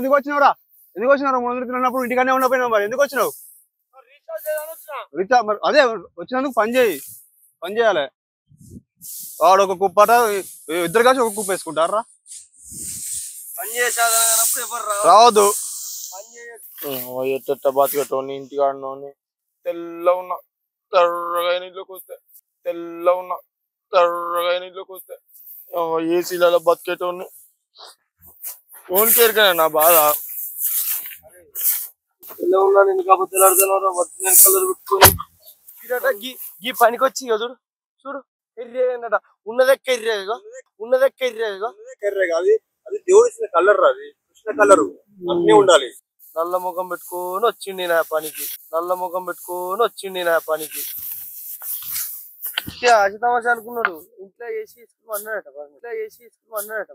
ఎందుకు వచ్చినావురా? ఎందుకు వచ్చినారు? 300 ఉన్నప్పుడు ఇంటికనే ఉండకపోయినావు, మరి ఎందుకు వచ్చినావు? రీఛార్జ్ మరి అదే వచ్చినందుకు పని చేయాలి. వాడు ఒక కుప్పట, ఇద్దరు కలిసి ఒక కుప్ప వేసుకుంటారా? పని చేసేప్పుడు ఎవరు రావద్దు. ఎట్ట బతికేటోని ఇంటికాడనోని తెల్ల ఉన్న తెర్రగా నీళ్ళకి వస్తే ఏసీలలో బతికేటోని ఓన్కి ఎరికనే నా బాధ. తెల్ల ఉన్నా నేను కాకపోతే కలర్ పెట్టుకొని గీ పనికి వచ్చి చూడు చూడు ఎర్రేనట ఉన్నదెక్క ఎర్రే అది దేవుడు ఇచ్చిన కలర్, అది కృష్ణ కలర్ అన్నీ ఉండాలి. నల్ల ముఖం పెట్టుకొని వచ్చిండి నా పనికి ఆశ తమాష అనుకున్నాడు. ఇంట్లో ఏసీ ఇసుకుని అన్నాడట